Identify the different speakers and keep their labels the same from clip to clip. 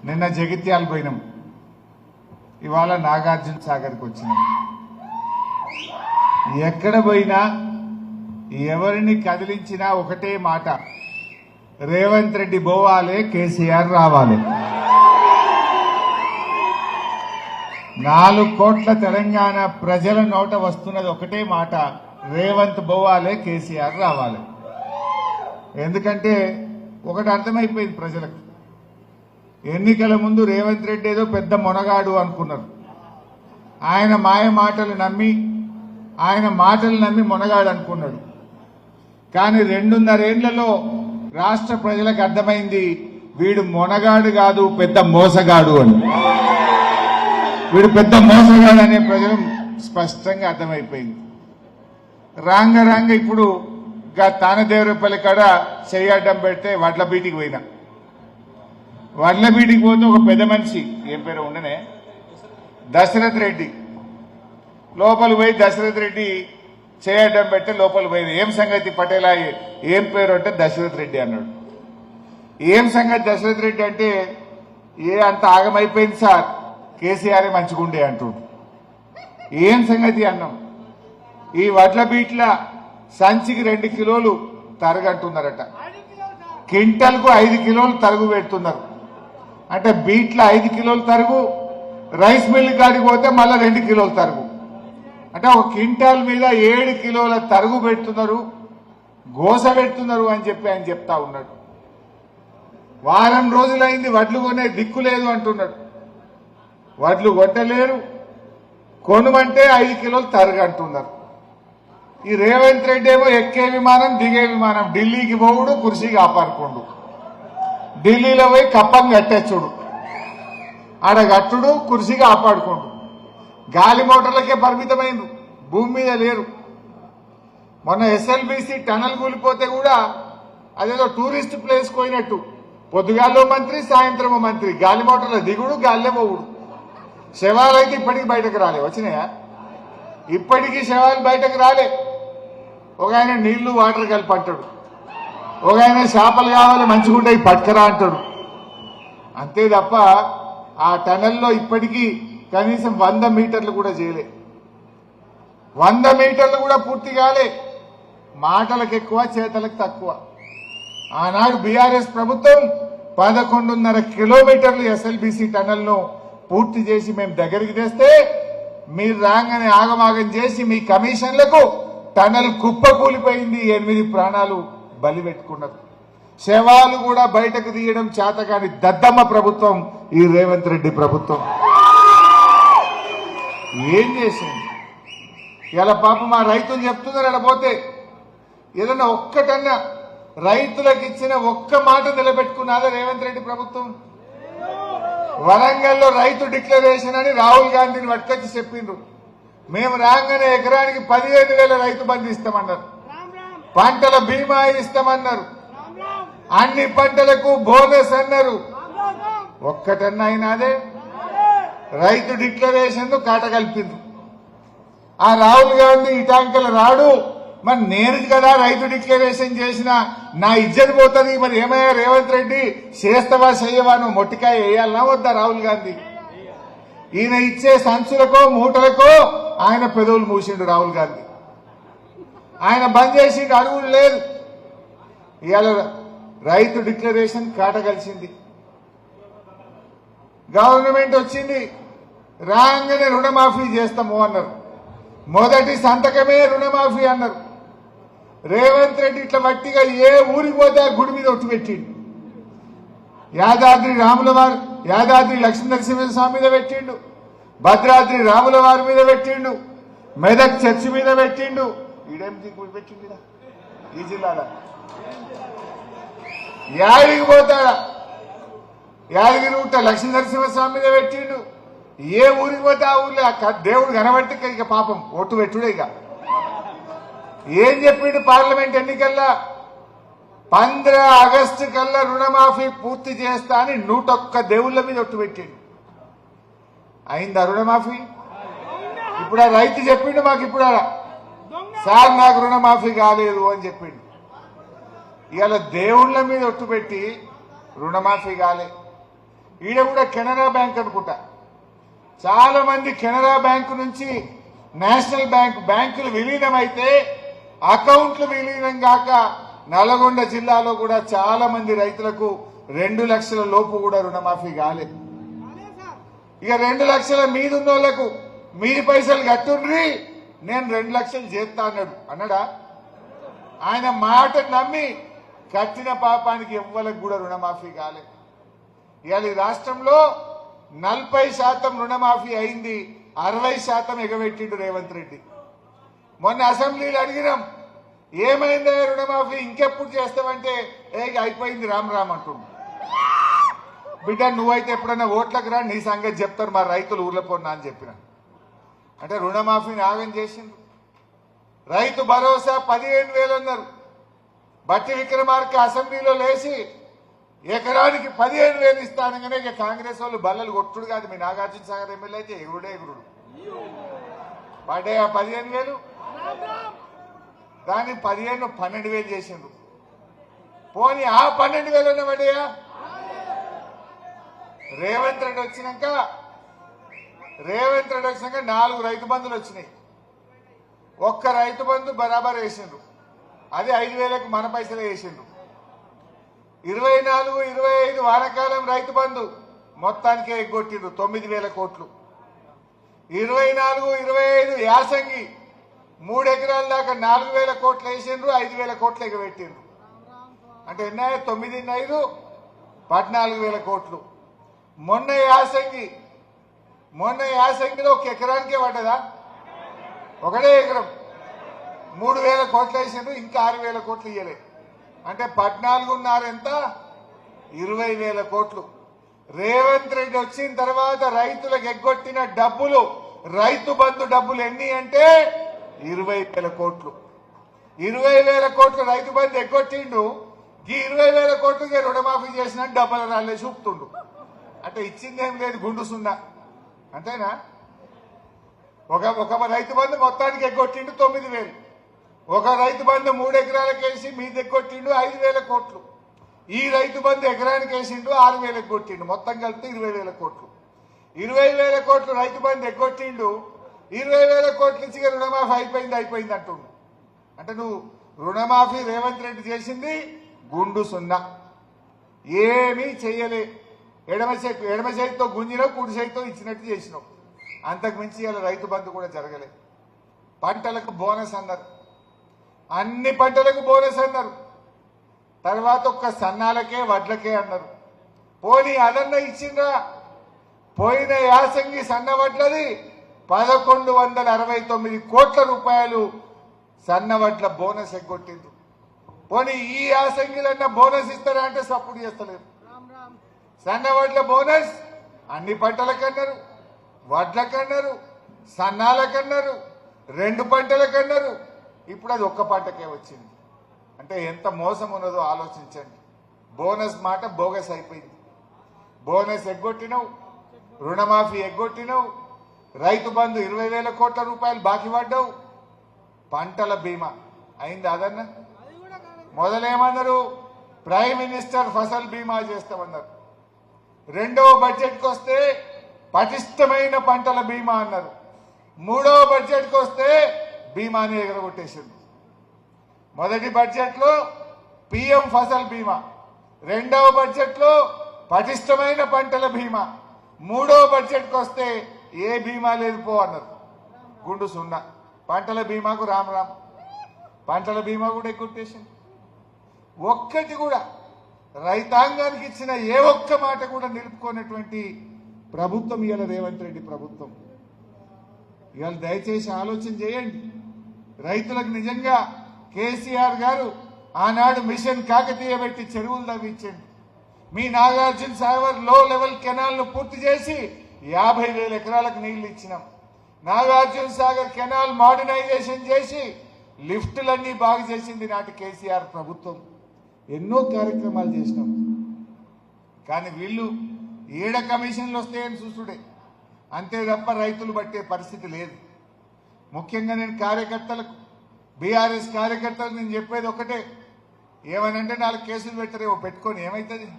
Speaker 1: నిన్న జగిత్యాల పోయినాం, ఇవాళ నాగార్జున సాగర్కి వచ్చినాం. ఎక్కడ పోయినా ఎవరిని కదిలించినా ఒకటే మాట, రేవంత్ రెడ్డి పోవాలి, కేసీఆర్ రావాలి. 4 కోట్ల తెలంగాణ ప్రజల నోట వస్తున్నది ఒకటే మాట, రేవంత్ పోవాలి, కేసీఆర్ రావాలి. ఎందుకంటే ఒకటి అర్థమైపోయింది ప్రజలకు, ఎన్నికల ముందు రేవంత్ రెడ్డి ఏదో పెద్ద మొనగాడు అనుకున్నారు. ఆయన మాటలు నమ్మి మొనగాడు అనుకున్నాడు. కానీ 2.5 ఏళ్లలో రాష్ట్ర ప్రజలకు అర్థమైంది, వీడు మొనగాడు కాదు, పెద్ద మోసగాడు అని. వీడు పెద్ద మోసగాడు అనే ప్రజలు స్పష్టంగా అర్థమైపోయింది. రాంగ ఇప్పుడు తానదేవరపల్లి కాడ చెయ్యడ్డం పెడితే వడ్ల బీటికి పోయినా. వడ్ల బీటికి పోతే ఒక పెద్ద మనిషి, ఏం పేరు ఉండనే, దశరథ్ రెడ్డి లోపల పోయి, దశరథ్ రెడ్డి చేయడం పెడితే లోపల పోయింది. ఏం సంగతి పటేలా, ఏం పేరు అంటే దశరథ్ రెడ్డి అన్నాడు. ఏం సంగతి దశరథ్ రెడ్డి అంటే, అంత ఆగమైపోయింది సార్, కేసీఆర్ మంచిగుండే అంటుడు. ఏం సంగతి అన్నాం, ఈ వడ్ల బీట్ల సంచికి 2 కిలోలు తరగంటున్నారట, క్వింటల్కు 5 కిలోలు తరుగు పెడుతున్నారు. అంటే బీట్ల 5 కిలోలు తరుగు, రైస్ మిల్ కాడికి పోతే మళ్ళా 2 కిలోలు తరుగు. అంటే ఒక క్వింటాల్ మీద 7 కిలోల తరుగు పెడుతున్నారు, గోస పెడుతున్నారు అని చెప్పి ఆయన చెప్తా ఉన్నాడు. వారం రోజులైంది వడ్లు కొనే దిక్కు లేదు అంటున్నాడు. వడ్లు కొట్టలేరు, కొనుమంటే 5 కిలోలు తరుగు అంటున్నారు. ఈ రేవంత్ రెడ్డి ఏమో ఎక్కే విమానం దిగే విమానం, ఢిల్లీకి పోవుడు, కుర్చీ కాపాడుకోండు. ఢిల్లీలో పోయి కప్పం కట్టేచ్చుడు, ఆడ కట్టుడు, కుర్చీ కాపాడుకోండు. గాలి మోటార్లకే పరిమితమైంది, భూమి మీద లేరు. మొన్న ఎస్ఎల్బీసీ టనల్ కూలిపోతే కూడా అదేదో టూరిస్ట్ ప్లేస్ పోయినట్టు, పొద్దుగాల్లో మంత్రి, సాయంత్రం మంత్రి, గాలి మోటార్ల దిగుడు, గాలిలో పోవుడు. శవాలైతే ఇప్పటికీ బయటకు రాలే, వచ్చినాయా? ఇప్పటికీ శవాలు బయటకు రాలే. ఒక ఆయన నీళ్లు వాటర్ కలిపి అంటాడు, ఒక ఆయన చేపలు కావాలి మంచిగుంటాయి పట్టుకరా అంటాడు. అంతే తప్ప ఆ టనల్లో ఇప్పటికీ కనీసం 100 మీటర్లు కూడా చేయలే, 100 మీటర్లు కూడా పూర్తి కాలే. మాటలకు ఎక్కువ, చేతలకు తక్కువ. ఆనాడు బీఆర్ఎస్ ప్రభుత్వం 11.5 కిలోమీటర్లు ఎస్ఎల్బీసీ టనల్ను పూర్తి చేసి మేము దగ్గరికి తెస్తే, మీరు రాగానే ఆగమాగం చేసి మీ కమిషన్లకు టనల్ కుప్ప కూలిపోయింది, 8 ప్రాణాలు బలి పెట్టుకున్నారు. శవాలు కూడా బయటకు తీయడం చేతకాని దద్దమ్మ ప్రభుత్వం ఈ రేవంత్ రెడ్డి ప్రభుత్వం. ఏం చేసింది ఇలా? పాపం మా రైతులు చెప్తున్నారు, అలా పోతే ఏదన్నా ఒక్కటన్నా రైతులకు ఇచ్చిన ఒక్క మాట నిలబెట్టుకున్నారా రేవంత్ రెడ్డి ప్రభుత్వం? వరంగల్లో రైతు డిక్లరేషన్ అని రాహుల్ గాంధీని పట్టుకొచ్చి చెప్పిండ్రు. మేము రాగానే ఎకరానికి 15,000 రైతు బంధు ఇస్తామన్నారు, పంటల బీమా ఇస్తామన్నారు, అన్ని పంటలకు బోనస్ అన్నారు. ఒక్కటన్నా అయినాదే? రైతు డిక్లరేషన్ కాటగలిపిండ్రు. ఆ రాహుల్ గాంధీ ఇటాంకలు రాడు, మరి నేను కదా రైతు డిక్లరేషన్ చేసిన, నా ఇజ్జత్ పోతుంది. మరి ఏమయ్యా రేవంత్ రెడ్డి, చేస్తావా చెయ్యవా? నువ్వు మొట్టికాయ వేయాలన్నా వద్దా రాహుల్ గాంధీ? ఈయన ఇచ్చే సంచులకో మూటలకో ఆయన పెదవులు మూసిండు రాహుల్ గాంధీ. ఆయన బంద్ చేసిండు, అడుగులు లేదు. ఇవాళ రైతు డిక్లరేషన్ కాటగలిసింది. గవర్నమెంట్ వచ్చింది, రాగానే రుణమాఫీ చేస్తాము అన్నారు. మొదటి సంతకమే రుణమాఫీ అన్నారు. రేవంత్ రెడ్డి ఇట్లా మట్టిగా ఏ ఊరికి పోతే ఆ గుడి మీద ఒట్టు పెట్టిండు. యాదాద్రి లక్ష్మీనరసింహస్వామి మీద పెట్టిండు, భద్రాద్రి రాముల వారి మీద పెట్టిండు, మెదక్ చర్చి మీద పెట్టిండు. ఈడేం గుడి పెట్టిండు ఈ జిల్లాలో? యాడికి పోతాడా? యాదగిరి గుట్ట లక్ష్మీనరసింహస్వామి మీద పెట్టిండు. ఏ ఊరికి పోతే ఆ ఊర్లో దేవుడు కనబట్టి ఇక పాపం ఓటు పెట్టుడే. ఇక ఏం చెప్పిండు పార్లమెంట్ ఎన్నికల్లో? 15 ఆగస్టు కల్లా రుణమాఫీ పూర్తి చేస్తా అని 101 దేవుళ్ల మీద ఒట్టు పెట్టిండు. అయిందా రుణమాఫీ? ఇప్పుడు ఆ రైతు చెప్పిండు మాకు, ఇప్పుడు సార్ నాకు రుణమాఫీ కాలేదు అని చెప్పిండు. ఇవాళ దేవుళ్ల మీద ఒట్టు పెట్టి రుణమాఫీ కాలే. ఈడ కూడా కెనరా బ్యాంక్ అనుకుంటా. చాలా మంది కెనరా బ్యాంకు నుంచి నేషనల్ బ్యాంకులు విలీనమైతే అకౌంట్లు విలీనం కాక నల్గొండ జిల్లాలో కూడా చాలా మంది రైతులకు 2 లక్షల లోపు కూడా రుణమాఫీ కాలేదు. ఇక 2 లక్షల మీదున్నోళ్లకు మీరు పైసలు కట్టుండ్రి, నేను 2 లక్షలు చేస్తా అన్నాడా? ఆయన మాట నమ్మి కట్టిన పాపానికి ఎవ్వలకు కూడా రుణమాఫీ కాలేదు. ఇవాళ ఈ రాష్ట్రంలో 40% రుణమాఫీ అయింది, 60% ఎగబెట్టిండు రేవంత్ రెడ్డి. మొన్న అసెంబ్లీలో అడిగినాం, ఏమైందా రుణమాఫీ, ఇంకెప్పుడు చేస్తామంటే అయిపోయింది రామ్ రామ్ అంటుండు. బిడ్డ నువ్వైతే ఎప్పుడన్నా ఓట్లకు రా, నీ సంగతి చెప్తారు మా రైతులు ఊర్లో పోన్నా అని చెప్పిన. అంటే రుణమాఫీని ఆగం చేసిండు. రైతు భరోసా 15,000 అన్నారు. బట్టి విక్రమార్క అసెంబ్లీలో లేచి ఎకరానికి 15,000 ఇస్తానగానే ఇక కాంగ్రెస్ వాళ్ళు బల్లలు కొట్టుడు కాదు. మీ నాగార్జున సాగర్ ఎమ్మెల్యే అయితే ఎగురుడు పడ్డాయి. ఆ 15,000 దాన్ని 12,000 చేసిండ్రు. పోనీ ఆ 12,000 పడ్డాయా? రేవంత్ రెడ్డి వచ్చినాక 4 రైతు బంధులు వచ్చినాయి. ఒక్క రైతు బంధు బరాబర్ వేసిండ్రు, అది 5,000కు మన పైసలే వేసిండ్రు. 24, 25 వానకాలం రైతు బంధు మొత్తానికే ఎగ్గొట్టిండ్రు 9,000 కోట్లు. 24, 25 యాసంగి 3 ఎకరాల దాకా 4,000 కోట్లు వేసిండ్రు, 5,000 కోట్లు ఎగబెట్టిండ్రు. అంటే ఎన్నాయి? 9, 5 14,000 కోట్లు. మొన్న యాసంగిలో ఒక ఎకరానికే పడ్డదా? ఒకటే ఎకరం 3,000 కోట్లు వేసిండ్రు, ఇంకా 6,000 కోట్లు ఇయ్యలే. అంటే 14.5 ఎంత? 20,000 కోట్లు. రేవంత్ రెడ్డి వచ్చిన తర్వాత రైతులకు ఎగ్గొట్టిన డబ్బులు, రైతు బంధు డబ్బులు ఎన్ని అంటే 20,000 కోట్లు. 20,000 కోట్లు రైతు బంధు ఎగ్గొట్టిండు. ఈ 20,000 కోట్లకి రుణమాఫీ చేసిన డబ్బులు రాలే చూపుతుండు. అంటే ఇచ్చిందేం లేదు, గుండు సున్నా. అంతేనా? ఒక రైతు బంధు మొత్తానికి ఎగ్గొట్టిండు 9,000. ఒక రైతు బంధు 3 ఎకరాలకు వేసి మీద ఎగ్గొట్టిండు 5,000 కోట్లు. ఈ రైతు బంధు ఎకరానికి వేసిండు 6,000 కొట్టిండు. మొత్తం కలిపి 20,000 కోట్లు. 20,000 కోట్లు రైతు బంధు ఎగ్గొట్టిండు. 20,000 కోట్ల నుంచి రుణమాఫీ అయిపోయింది అంటుండు. అంటే నువ్వు రుణమాఫీ రేవంత్ రెడ్డి చేసింది గుండు సున్నా, ఏమీ చెయ్యలే. ఎడమ చేతితో గుంజినావు, కుడి చేతితో ఇచ్చినట్టు చేసినావు. అంతకు మించి ఇలా రైతు బంధు కూడా జరగలే. పంటలకు బోనస్ అన్నారు, అన్ని పంటలకు బోనస్ అన్నారు. తర్వాత ఒక్క సన్నాలకే వడ్లకే అన్నారు. పోనీ అదన్న ఇచ్చిండ్రా? పోయిన యాసంగి సన్న వడ్లది 1,169 కోట్ల రూపాయలు సన్న వడ్ల బోనస్ ఎగ్గొట్టిండ్రు. పోనీ ఈ యాసంగిలన్న బోనస్ ఇస్తారా అంటే సపోర్ట్ చేస్తలేరు. సన్న వడ్ల బోనస్ అన్ని పంటలకన్నారు, వడ్లకన్నారు, సన్నాలకన్నారు, 2 పంటలకన్నారు. ఇప్పుడు అది ఒక్క పంటకే వచ్చింది. అంటే ఎంత మోసం ఉన్నదో ఆలోచించండి. బోనస్ మాట బోగస్ అయిపోయింది. బోనస్ ఎగ్గొట్టినవు, రుణమాఫీ ఎగ్గొట్టినవు, రైతు బంధు 20,000 కోట్ల రూపాయలు బాకీ పడ్డావు. పంటల బీమా అయింది అదన్న? మొదలేమన్నారు? ప్రైమ్ మినిస్టర్ ఫసల్ బీమా చేస్తామన్నారు. రెండవ బడ్జెట్కి వస్తే పటిష్టమైన పంటల బీమా అన్నారు. మూడవ బడ్జెట్కి వస్తే బీమాని ఎగరగొట్టేసింది. మొదటి బడ్జెట్లో పిఎం ఫసల్ బీమా, రెండవ బడ్జెట్లో పటిష్టమైన పంటల బీమా, మూడవ బడ్జెట్కి వస్తే ఏ బీమా లేదు పో అన్నారు. గుండు సున్నా. పంటల బీమాకు రామ్ రామ్, పంటల బీమా కూడా ఎగ్గొట్టేసింది. ఒక్కటి కూడా రైతాంగానికి ఇచ్చిన ఏ ఒక్క మాట కూడా నిలుపుకున్నటువంటి ప్రభుత్వం ఇవాళ రేవంత్ రెడ్డి ప్రభుత్వం. ఇవాళ దయచేసి ఆలోచన చేయండి. రైతులకు నిజంగా కేసీఆర్ గారు ఆనాడు మిషన్ కాకతీయ పెట్టి చెరువులు తవ్వించండి. మీ నాగార్జున సాగర్ లో లెవెల్ కెనాల్ ను పూర్తి చేసి 50,000 ఎకరాలకు నీళ్లు ఇచ్చినాం. నాగార్జున సాగర్ కెనాల్ మోడర్నైజేషన్ చేసి లిఫ్టులన్నీ బాగు చేసింది నాటి కేసీఆర్ ప్రభుత్వం. ఎన్నో కార్యక్రమాలు చేసినాం. కానీ వీళ్ళు ఏడ కమిషన్లు వస్తాయని చూసుడే, అంతే తప్ప రైతులు పట్టే పరిస్థితి లేదు. ముఖ్యంగా నేను కార్యకర్తలకు, బీఆర్ఎస్ కార్యకర్తలకు నేను చెప్పేది ఒకటే, ఏమనంటే 4 కేసులు పెట్టరేమో, పెట్టుకొని ఏమవుతుంది?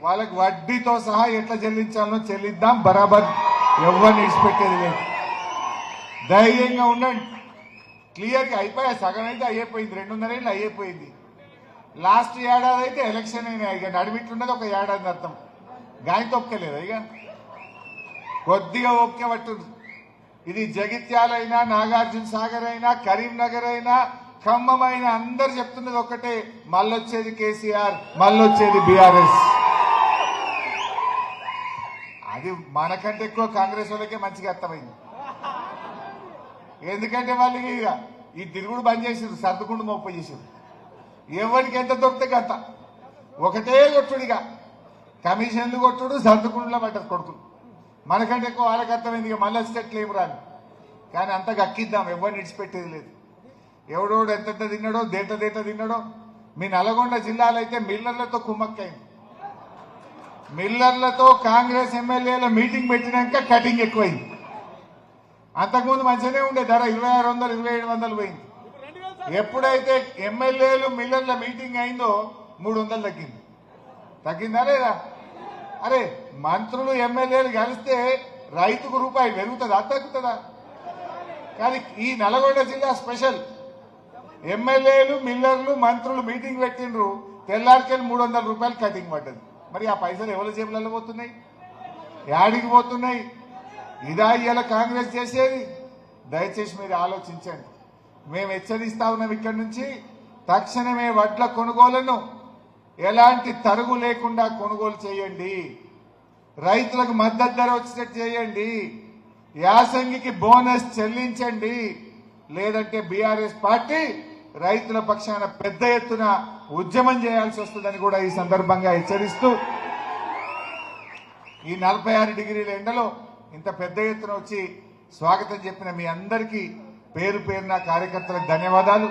Speaker 1: వాళ్ళకి వడ్డీతో సహా ఎట్లా చెల్లించాలో చెల్లిద్దాం, బరాబర్ ఎవరిని విడిచిపెట్టేది లేదు. ధైర్యంగా ఉండండి. క్లియర్గా అయిపోయా, సగం అయితే అయిపోయింది, 2.5 ఏళ్ళు అయిపోయింది. లాస్ట్ ఏడాది అయితే ఎలక్షన్ అయినా, ఇక నడిమిట్లున్నది ఒక ఏడాది అర్థం. గాయం తొక్కలేదు, ఇక కొద్దిగా ఓకే పట్టుంది. ఇది జగిత్యాల అయినా, నాగార్జున సాగర్ అయినా, కరీంనగర్ అయినా, ఖమ్మం అయినా అందరు చెప్తున్నది ఒక్కటే, మళ్ళొచ్చేది కేసీఆర్, మళ్ళొచ్చేది బీఆర్ఎస్. అది మనకంటే ఎక్కువ కాంగ్రెస్ వాళ్ళకే మంచిగా అర్థమైంది. ఎందుకంటే వాళ్ళకి ఇక ఈ తిరుగుడు బంద్ చేసారు, సర్దుకుంటూ మొప్ప చేసారు. ఎవరికి ఎంత దొరికితే అంత ఒకటే కొట్టుడిగా, కమిషన్లు కొట్టుడు, సర్దుకుంటులో పడ్డారు కొడుకులు. మనకంటే ఎక్కువ వాళ్ళకి అర్థమైంది, ఇక మళ్ళీ వచ్చేటట్లు ఏం రాని. కానీ అంత గక్కిద్దాం, ఎవరిని విడిచిపెట్టేది లేదు. ఎవడోడు ఎంతెంత తిన్నాడో, దేంట తిన్నాడో. మీ నల్గొండ జిల్లాలో అయితే మిల్లర్లతో కుమ్మక్కైంది. మిల్లర్లతో కాంగ్రెస్ ఎమ్మెల్యేల మీటింగ్ పెట్టినాక కటింగ్ ఎక్కువైంది. అంతకుముందు మంచిగానే ఉండే ధర 2600, 2700 పోయింది. ఎప్పుడైతే ఎమ్మెల్యేలు మిల్లర్ల మీటింగ్ అయిందో 300 తగ్గింది. తగ్గిందా లేదా? అరే మంత్రులు ఎమ్మెల్యేలు కలిస్తే రైతుకు రూపాయి పెరుగుతుందా తగ్గుతుందా? కానీ ఈ నల్గొండ జిల్లా స్పెషల్. ఎమ్మెల్యేలు, మిల్లర్లు, మంత్రులు మీటింగ్ పెట్టిండ్రు, తెల్లారికెళ్ళి 300 రూపాయలు కటింగ్ పడ్డది. మరి ఆ పైసలు ఎవరి జేబులలో పోతున్నాయి, యాడికి పోతున్నాయి? ఇదా ఇవాళ కాంగ్రెస్ చేసేది? దయచేసి మీరు ఆలోచించండి. మేము హెచ్చరిస్తా ఉన్నాం, ఇక్కడి నుంచి తక్షణమే వడ్ల కొనుగోలును ఎలాంటి తరుగు లేకుండా కొనుగోలు చేయండి. రైతులకు మద్దతు ధర వచ్చేటట్టు చేయండి. యాసంగికి బోనస్ చెల్లించండి. లేదంటే బీఆర్ఎస్ పార్టీ రైతుల పక్షాన పెద్ద ఎత్తున ఉద్యమం చేయాల్సి వస్తుందని కూడా ఈ సందర్భంగా హెచ్చరిస్తూ, ఈ 46 డిగ్రీల ఎండలో ఇంత పెద్ద ఎత్తున వచ్చి స్వాగతం చెప్పిన మీ అందరికీ పేరు పేరున కార్యకర్తలకు ధన్యవాదాలు.